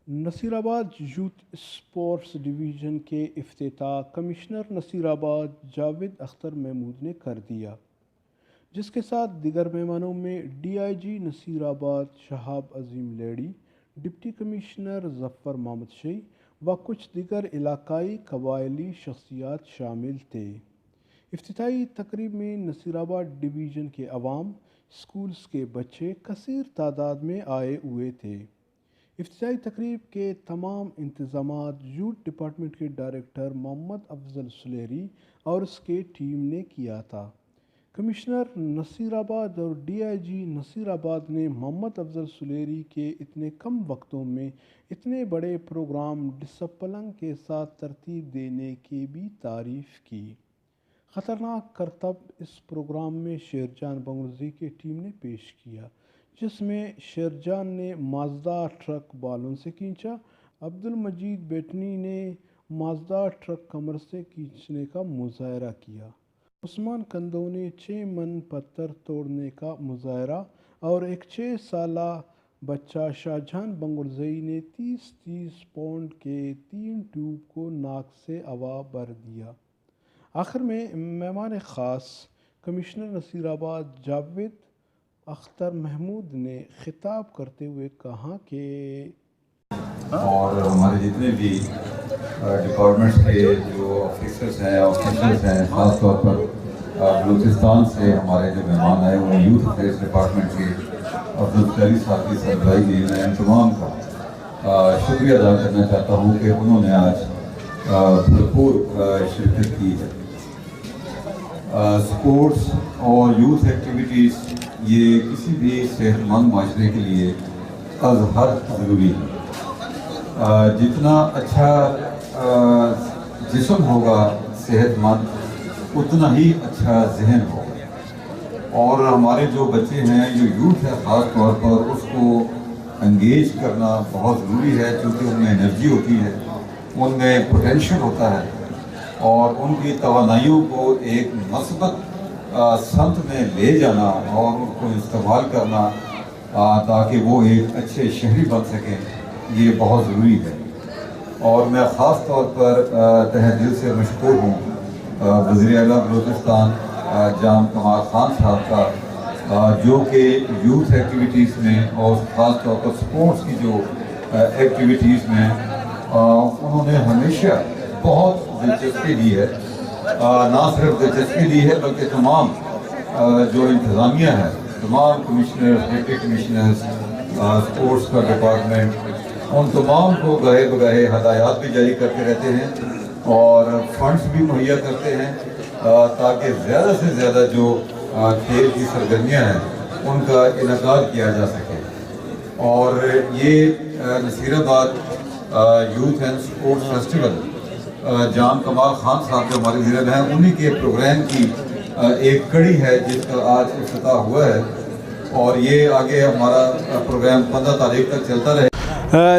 نصیر آباد youth sports division کے افتتاح کمشنر نصیر آباد جاوید اختر محمود نے کر دیا، جس کے ساتھ دیگر مہمانوں میں ڈی آئی جی نصیر آباد شہاب عظیم لیڈی، ڈپٹی کمشنر ظفر محمد شیع و کچھ دیگر علاقائی قبائلی شخصیات شامل تھے۔ افتتاحی تقریب میں نصیر آباد ڈویژن کے عوام، اسکولز کے بچے کثیر تعداد میں آئے ہوئے تھے۔ افتتاحی تقریب کے تمام انتظامات یوتھ ڈپارٹمنٹ کے ڈائریکٹر محمد افضل سلیری اور اس کے ٹیم نے کیا تھا۔ کمشنر نصیر آباد اور ڈی آئی جی نصیر آباد نے محمد افضل سلیری کے اتنے کم وقتوں میں اتنے بڑے پروگرام ڈسپلن کے ساتھ ترتیب دینے کی بھی تعریف کی۔ خطرناک کرتب اس پروگرام میں شیرجان بنگلزئی کی ٹیم نے پیش کیا، جس میں شیرجان نے مازدا ٹرک بالوں سے کھینچا، عبدالمجید بیٹنی نے مازدا ٹرک کمر سے کھینچنے کا مظاہرہ کیا، عثمان کندو نے 6 من پتھر توڑنے کا مظاہرہ اور ایک 6 سالہ بچہ شاہجہان بنگلزئی نے 30 پاؤنڈ کے 3 ٹیوب کو ناک سے ہوا بھر دیا۔ آخر میں مہمان خاص کمشنر نصیر آباد جاوید اختر محمود نے خطاب کرتے ہوئے کہا کہ اور ہمارے جتنے بھی ڈپارٹمنٹس کے جو آفیسرز ہیں خاص طور پر بلوچستان سے ہمارے جو مہمان آئے ہوئے یوتھ افیئرس ڈپارٹمنٹ کے عبدالقادر صاحب کی سربراہی میں میں ان تمام کا شکریہ ادا کرنا چاہتا ہوں کہ انہوں نے آج بھرپور شرکت کی ہے۔ سپورٹس اور یوتھ ایکٹیویٹیز یہ کسی بھی صحت مند معاشرے کے لیے از حد ضروری ہے۔ جتنا اچھا جسم ہوگا صحت مند، اتنا ہی اچھا ذہن ہوگا، اور ہمارے جو بچے ہیں، جو یوتھ ہے خاص طور پر، اس کو انگیج کرنا بہت ضروری ہے، کیونکہ ان میں انرجی ہوتی ہے، ان میں پوٹینشل ہوتا ہے، اور ان کی توانائیوں کو ایک مثبت سمت میں لے جانا اور ان کو استعمال کرنا تاکہ وہ ایک اچھے شہری بن سکیں، یہ بہت ضروری ہے۔ اور میں خاص طور پر تہہ دل سے مشکور ہوں وزیر اعلیٰ بلوچستان جام کمال خان صاحب کا، جو کہ یوتھ ایکٹیویٹیز میں اور خاص طور پر سپورٹس کی جو ایکٹیویٹیز میں انہوں نے ہمیشہ بہت دلچسپی لی ہے، نہ صرف دلچسپی لی ہے بلکہ تمام جو انتظامیہ ہے، تمام کمشنرز، ڈپٹی کمشنرز، سپورٹس کا ڈپارٹمنٹ، ان تمام کو گاہے بگاہے ہدایات بھی جاری کرتے رہتے ہیں اور فنڈز بھی مہیا کرتے ہیں تاکہ زیادہ سے زیادہ جو کھیل کی سرگرمیاں ہیں ان کا انعقاد کیا جا سکے۔ اور یہ نصیر آباد یوتھ اینڈ سپورٹس فیسٹیول جام کمال خان صاحب جو ہمارے ضلع میں ہیں، انہی کے پروگرام کی ایک کڑی ہے جس کا آج افتتاح ہوا ہے، اور یہ آگے ہمارا پروگرام 15 تاریخ تک چلتا رہے۔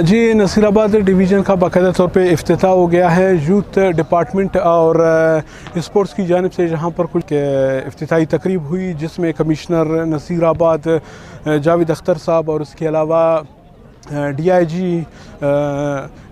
جی، نصیر آباد ڈویژن کا باقاعدہ طور پہ افتتاح ہو گیا ہے یوتھ ڈپارٹمنٹ اور اسپورٹس کی جانب سے، جہاں پر کچھ افتتاحی تقریب ہوئی جس میں کمشنر نصیر آباد جاوید اختر صاحب اور اس کے علاوہ ڈی آئی جی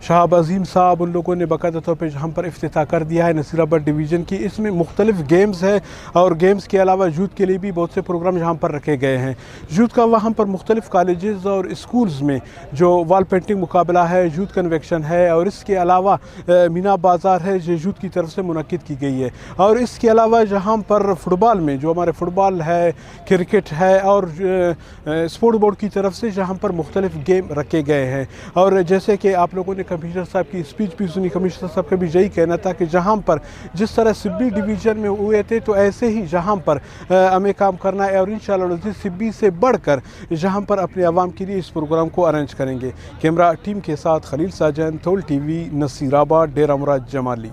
شہاب عظیم صاحب، ان لوگوں نے باقاعدہ طور پہ جہاں پر افتتاح کر دیا ہے نصیر آباد ڈویژن کی۔ اس میں مختلف گیمز ہیں اور گیمز کے علاوہ یوتھ کے لیے بھی بہت سے پروگرام یہاں پر رکھے گئے ہیں۔ یوتھ کا وہاں پر مختلف کالجز اور اسکولز میں جو وال پینٹنگ مقابلہ ہے، یوتھ کنویکشن ہے، اور اس کے علاوہ مینا بازار ہے جو یوتھ کی طرف سے منعقد کی گئی ہے، اور اس کے علاوہ جہاں پر فٹ بال میں جو ہمارے فٹ بال ہے، کرکٹ ہے، اور اسپورٹ بورڈ کی طرف سے جہاں پر مختلف گیم رکھے گئے ہیں۔ اور جیسے کہ آپ لوگوں نے کمشنر صاحب کی اسپیچ بھی سنی، کمشنر صاحب کا بھی یہی کہنا تھا کہ جہاں پر جس طرح سبی ڈویژن میں ہوئے تھے تو ایسے ہی جہاں پر ہمیں کام کرنا ہے، اور انشاءاللہ سبی سے بڑھ کر جہاں پر اپنے عوام کے لیے اس پروگرام کو ارینج کریں گے۔ کیمرہ ٹیم کے ساتھ خلیل ساجن، تھول ٹی وی، نصیر آباد، ڈیرہ مراد جمالی۔